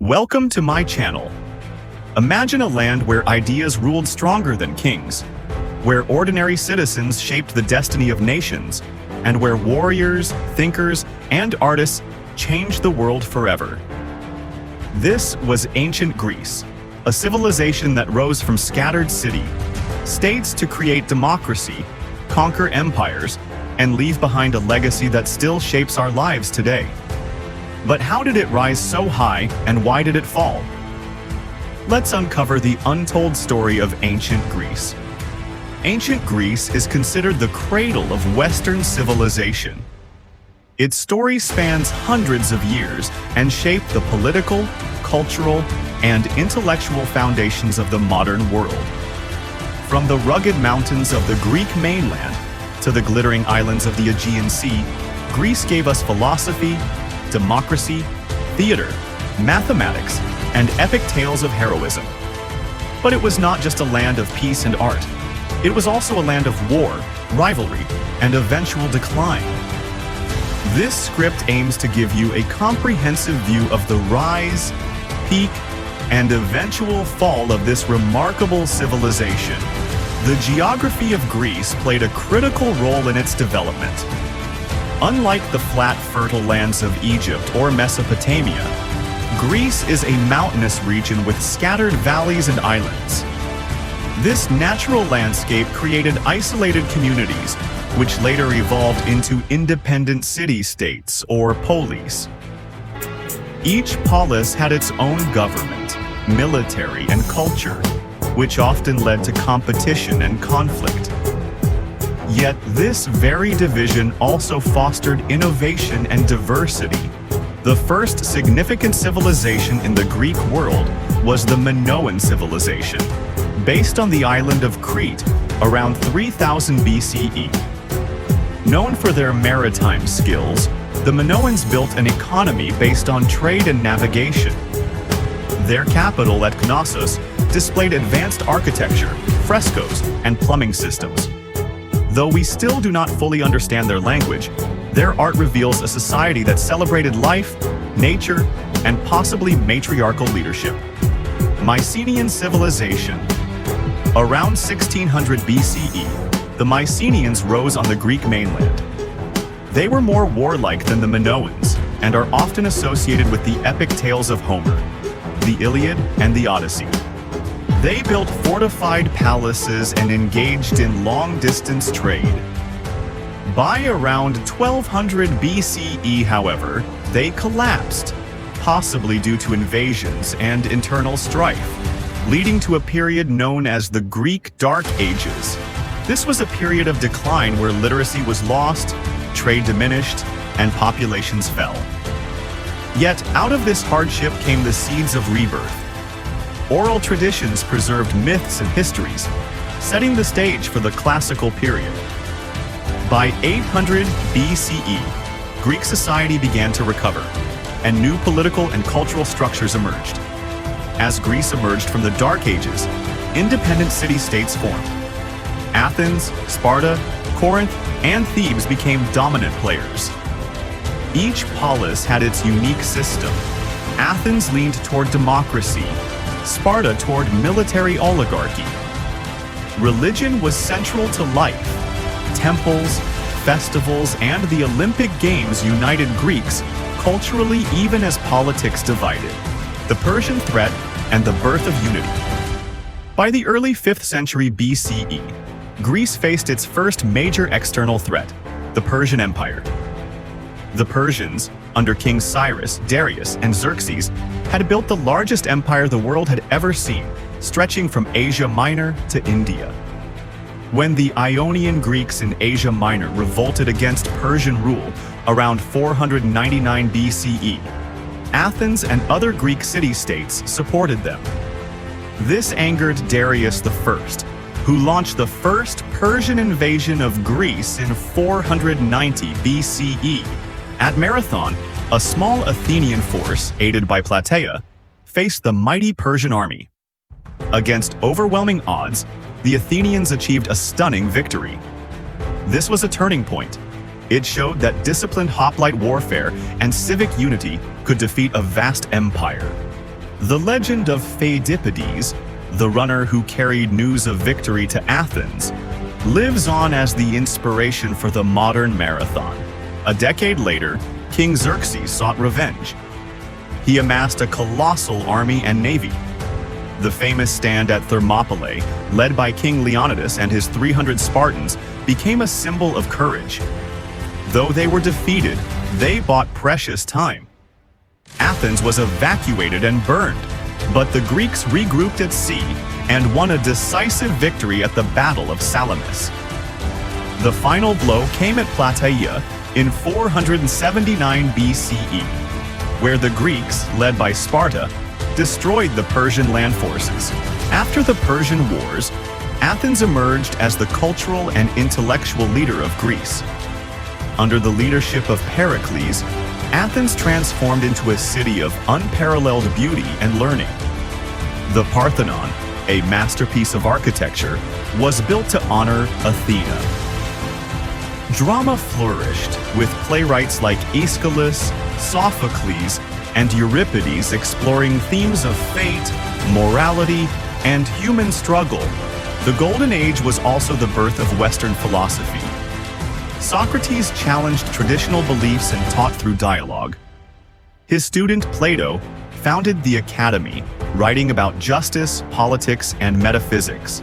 Welcome to my channel. Imagine a land where ideas ruled stronger than kings, where ordinary citizens shaped the destiny of nations, and where warriors, thinkers, and artists changed the world forever. This was ancient Greece, a civilization that rose from scattered city-states to create democracy, conquer empires, and leave behind a legacy that still shapes our lives today. But how did it rise so high, and why did it fall? Let's uncover the untold story of ancient Greece. Ancient Greece is considered the cradle of Western civilization. Its story spans hundreds of years and shaped the political, cultural, and intellectual foundations of the modern world. From the rugged mountains of the Greek mainland to the glittering islands of the Aegean Sea, Greece gave us philosophy, democracy, theater, mathematics, and epic tales of heroism. But it was not just a land of peace and art. It was also a land of war, rivalry, and eventual decline. This script aims to give you a comprehensive view of the rise, peak, and eventual fall of this remarkable civilization. The geography of Greece played a critical role in its development. Unlike the flat, fertile lands of Egypt or Mesopotamia, Greece is a mountainous region with scattered valleys and islands. This natural landscape created isolated communities, which later evolved into independent city-states or polis. Each polis had its own government, military, and culture, which often led to competition and conflict. Yet this very division also fostered innovation and diversity. The first significant civilization in the Greek world was the Minoan civilization, based on the island of Crete around 3000 BCE. Known for their maritime skills, the Minoans built an economy based on trade and navigation. Their capital at Knossos displayed advanced architecture, frescoes, and plumbing systems. Though we still do not fully understand their language, their art reveals a society that celebrated life, nature, and possibly matriarchal leadership. Mycenaean civilization. Around 1600 BCE, the Mycenaeans rose on the Greek mainland. They were more warlike than the Minoans and are often associated with the epic tales of Homer, the Iliad, and the Odyssey. They built fortified palaces and engaged in long-distance trade. By around 1200 BCE, however, they collapsed, possibly due to invasions and internal strife, leading to a period known as the Greek Dark Ages. This was a period of decline where literacy was lost, trade diminished, and populations fell. Yet, out of this hardship came the seeds of rebirth. Oral traditions preserved myths and histories, setting the stage for the classical period. By 800 BCE, Greek society began to recover, and new political and cultural structures emerged. As Greece emerged from the Dark Ages, independent city-states formed. Athens, Sparta, Corinth, and Thebes became dominant players. Each polis had its unique system. Athens leaned toward democracy, Sparta toward military oligarchy. Religion was central to life. Temples, festivals, and the Olympic Games united Greeks culturally even as politics divided. The Persian threat and the birth of unity. By the early 5th century BCE, Greece faced its first major external threat, the Persian Empire. The Persians, under Kings Cyrus, Darius, and Xerxes, had built the largest empire the world had ever seen, stretching from Asia Minor to India. When the Ionian Greeks in Asia Minor revolted against Persian rule around 499 BCE, Athens and other Greek city-states supported them. This angered Darius I, who launched the first Persian invasion of Greece in 490 BCE. At Marathon, a small Athenian force, aided by Plataea, faced the mighty Persian army. Against overwhelming odds, the Athenians achieved a stunning victory. This was a turning point. It showed that disciplined hoplite warfare and civic unity could defeat a vast empire. The legend of Pheidippides, the runner who carried news of victory to Athens, lives on as the inspiration for the modern marathon. A decade later, King Xerxes sought revenge. He amassed a colossal army and navy. The famous stand at Thermopylae, led by King Leonidas and his 300 Spartans, became a symbol of courage. Though they were defeated, they bought precious time. Athens was evacuated and burned, but the Greeks regrouped at sea and won a decisive victory at the Battle of Salamis. The final blow came at Plataea in 479 BCE, where the Greeks, led by Sparta, destroyed the Persian land forces. After the Persian Wars, Athens emerged as the cultural and intellectual leader of Greece. Under the leadership of Pericles, Athens transformed into a city of unparalleled beauty and learning. The Parthenon, a masterpiece of architecture, was built to honor Athena. Drama flourished, with playwrights like Aeschylus, Sophocles, and Euripides exploring themes of fate, morality, and human struggle. The Golden Age was also the birth of Western philosophy. Socrates challenged traditional beliefs and taught through dialogue. His student Plato founded the Academy, writing about justice, politics, and metaphysics.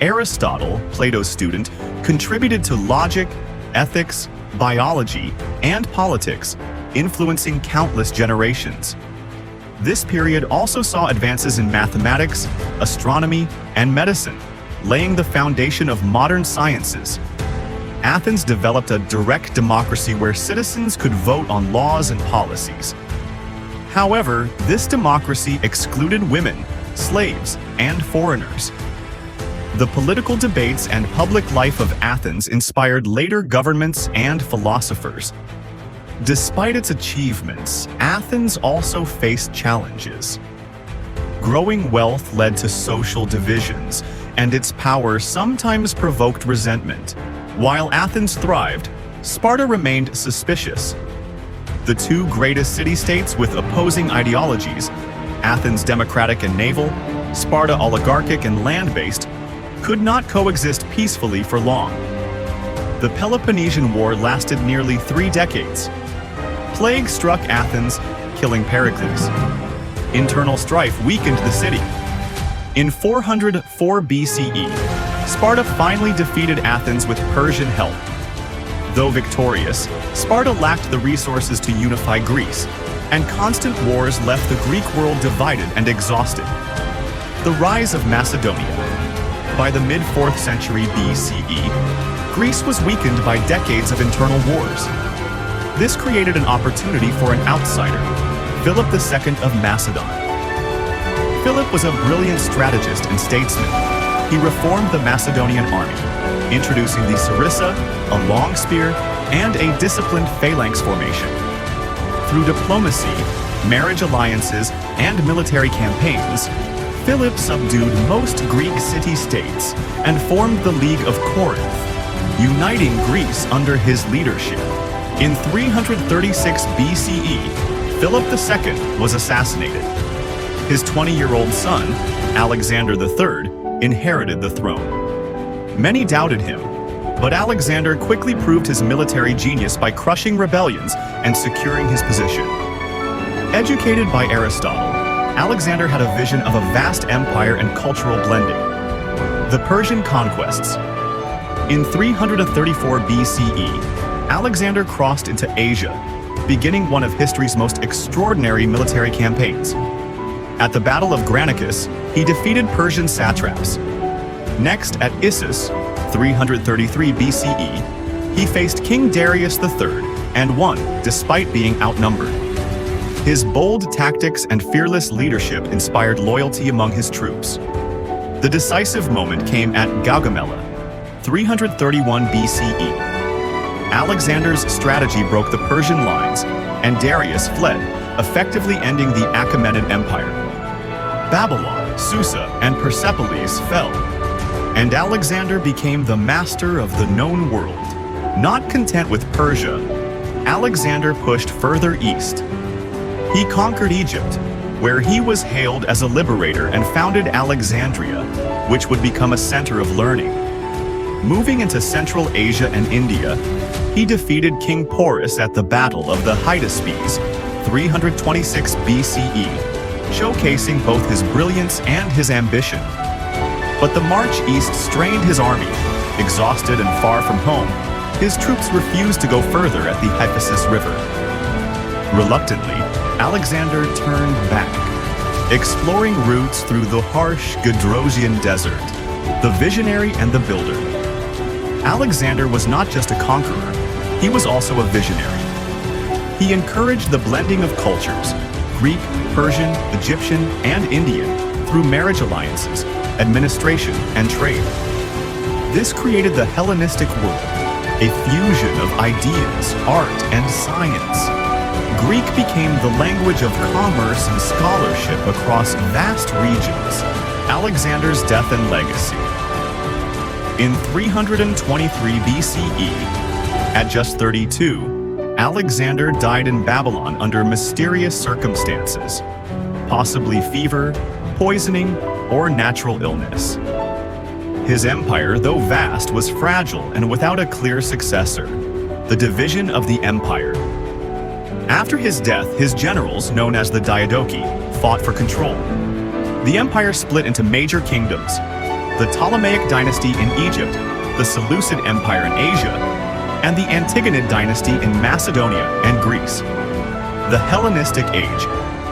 Aristotle, Plato's student, contributed to logic, ethics, biology, and politics, influencing countless generations. This period also saw advances in mathematics, astronomy, and medicine, laying the foundation of modern sciences. Athens developed a direct democracy where citizens could vote on laws and policies. However, this democracy excluded women, slaves, and foreigners. The political debates and public life of Athens inspired later governments and philosophers. Despite its achievements, Athens also faced challenges. Growing wealth led to social divisions, and its power sometimes provoked resentment. While Athens thrived, Sparta remained suspicious. The two greatest city-states with opposing ideologies, Athens democratic and naval, Sparta oligarchic and land-based, could not coexist peacefully for long. The Peloponnesian War lasted nearly 3 decades. Plague struck Athens, killing Pericles. Internal strife weakened the city. In 404 BCE, Sparta finally defeated Athens with Persian help. Though victorious, Sparta lacked the resources to unify Greece, and constant wars left the Greek world divided and exhausted. The rise of Macedonia. By the mid-4th century BCE, Greece was weakened by decades of internal wars. This created an opportunity for an outsider, Philip II of Macedon. Philip was a brilliant strategist and statesman. He reformed the Macedonian army, introducing the sarissa, a long spear, and a disciplined phalanx formation. Through diplomacy, marriage alliances, and military campaigns, Philip subdued most Greek city-states and formed the League of Corinth, uniting Greece under his leadership. In 336 BCE, Philip II was assassinated. His 20-year-old son, Alexander III, inherited the throne. Many doubted him, but Alexander quickly proved his military genius by crushing rebellions and securing his position. Educated by Aristotle, Alexander had a vision of a vast empire and cultural blending. The Persian conquests. In 334 BCE, Alexander crossed into Asia, beginning one of history's most extraordinary military campaigns. At the Battle of Granicus, he defeated Persian satraps. Next, at Issus, 333 BCE, he faced King Darius III and won despite being outnumbered. His bold tactics and fearless leadership inspired loyalty among his troops. The decisive moment came at Gaugamela, 331 BCE. Alexander's strategy broke the Persian lines, and Darius fled, effectively ending the Achaemenid Empire. Babylon, Susa, and Persepolis fell, and Alexander became the master of the known world. Not content with Persia, Alexander pushed further east. He conquered Egypt, where he was hailed as a liberator and founded Alexandria, which would become a center of learning. Moving into Central Asia and India, he defeated King Porus at the Battle of the Hydaspes, 326 BCE, showcasing both his brilliance and his ambition. But the march east strained his army. Exhausted and far from home, his troops refused to go further at the Hyphasis River. Reluctantly, Alexander turned back, exploring routes through the harsh Gedrosian desert, the visionary and the builder. Alexander was not just a conqueror, he was also a visionary. He encouraged the blending of cultures, Greek, Persian, Egyptian, and Indian, through marriage alliances, administration, and trade. This created the Hellenistic world, a fusion of ideas, art, and science. Greek became the language of commerce and scholarship across vast regions. Alexander's death and legacy. In 323 BCE, at just 32, Alexander died in Babylon under mysterious circumstances, possibly fever, poisoning, or natural illness. His empire, though vast, was fragile and without a clear successor, the division of the empire. After his death, his generals, known as the Diadochi, fought for control. The empire split into major kingdoms: the Ptolemaic dynasty in Egypt, the Seleucid Empire in Asia, and the Antigonid dynasty in Macedonia and Greece. The Hellenistic Age,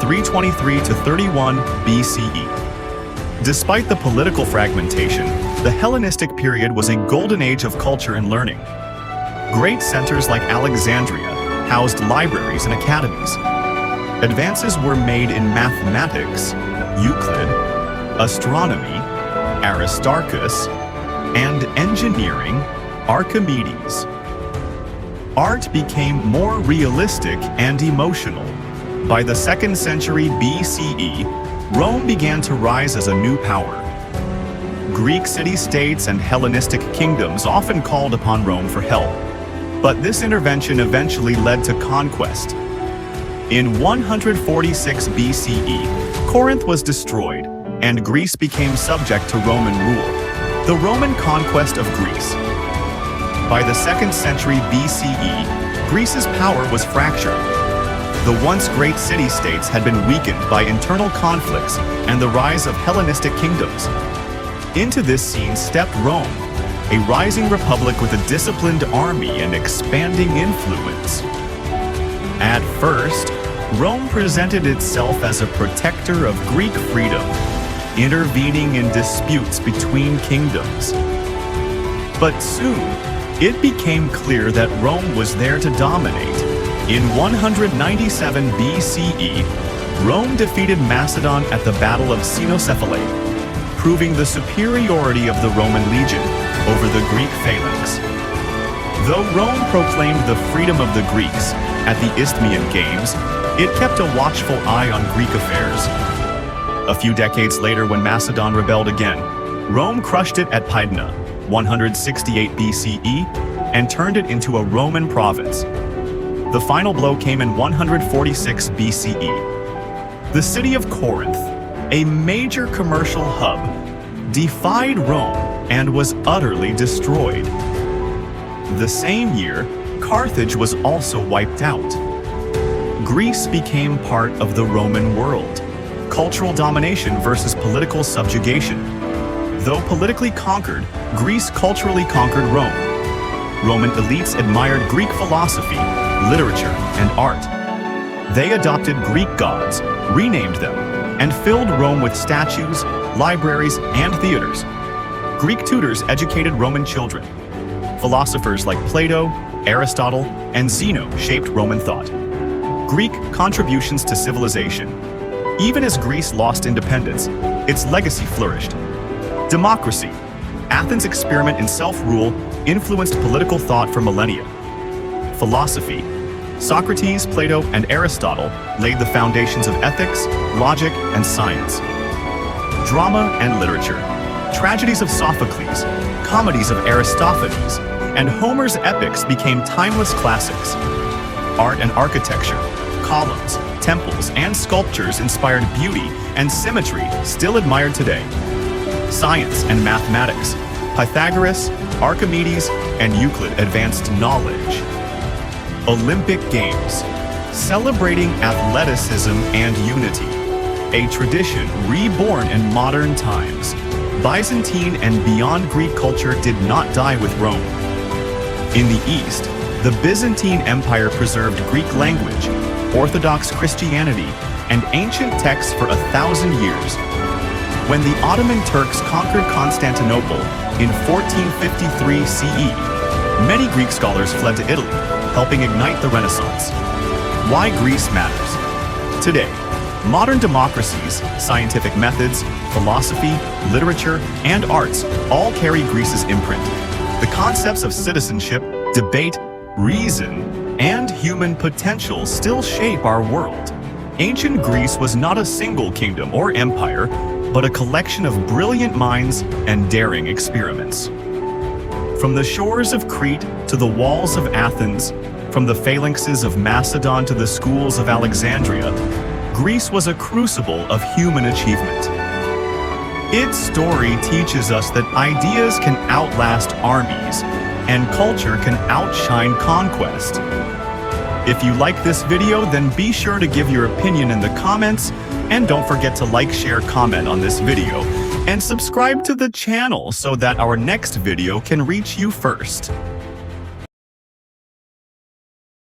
323 to 31 BCE. Despite the political fragmentation, the Hellenistic period was a golden age of culture and learning. Great centers like Alexandria housed libraries and academies. Advances were made in mathematics, Euclid, astronomy, Aristarchus, and engineering, Archimedes. Art became more realistic and emotional. By the 2nd century BCE, Rome began to rise as a new power. Greek city-states and Hellenistic kingdoms often called upon Rome for help, but this intervention eventually led to conquest. In 146 BCE, Corinth was destroyed, and Greece became subject to Roman rule. The Roman conquest of Greece. By the 2nd century BCE, Greece's power was fractured. The once great city-states had been weakened by internal conflicts and the rise of Hellenistic kingdoms. Into this scene stepped Rome, a rising republic with a disciplined army and expanding influence. At first, Rome presented itself as a protector of Greek freedom, intervening in disputes between kingdoms. But soon, it became clear that Rome was there to dominate. In 197 BCE, Rome defeated Macedon at the Battle of Cynocephalae, proving the superiority of the Roman legion over the Greek phalanx. Though Rome proclaimed the freedom of the Greeks at the Isthmian Games, it kept a watchful eye on Greek affairs. A few decades later, when Macedon rebelled again, Rome crushed it at Pydna, 168 BCE, and turned it into a Roman province. The final blow came in 146 BCE. The city of Corinth, a major commercial hub, defied Rome and was utterly destroyed. The same year, Carthage was also wiped out. Greece became part of the Roman world. Cultural domination versus political subjugation. Though politically conquered, Greece culturally conquered Rome. Roman elites admired Greek philosophy, literature, and art. They adopted Greek gods, renamed them, and filled Rome with statues, libraries, and theaters. Greek tutors educated Roman children. Philosophers like Plato, Aristotle, and Zeno shaped Roman thought. Greek contributions to civilization. Even as Greece lost independence, its legacy flourished. Democracy. Athens' experiment in self-rule influenced political thought for millennia. Philosophy. Socrates, Plato, and Aristotle laid the foundations of ethics, logic, and science. Drama and literature. Tragedies of Sophocles, comedies of Aristophanes, and Homer's epics became timeless classics. Art and architecture. Columns, temples, and sculptures inspired beauty and symmetry still admired today. Science and mathematics. Pythagoras, Archimedes, and Euclid advanced knowledge. Olympic Games. Celebrating athleticism and unity. A tradition reborn in modern times. Byzantine and beyond Greek culture did not die with Rome. In the East, the Byzantine Empire preserved Greek language, Orthodox Christianity, and ancient texts for 1,000 years. When the Ottoman Turks conquered Constantinople in 1453 CE, many Greek scholars fled to Italy, helping ignite the Renaissance. Why Greece matters. Today, modern democracies, scientific methods, philosophy, literature, and arts all carry Greece's imprint. The concepts of citizenship, debate, reason, and human potential still shape our world. Ancient Greece was not a single kingdom or empire, but a collection of brilliant minds and daring experiments. From the shores of Crete to the walls of Athens, from the phalanxes of Macedon to the schools of Alexandria, Greece was a crucible of human achievement. Its story teaches us that ideas can outlast armies, and culture can outshine conquest. If you like this video, then be sure to give your opinion in the comments, and don't forget to like, share, comment on this video, and subscribe to the channel so that our next video can reach you first.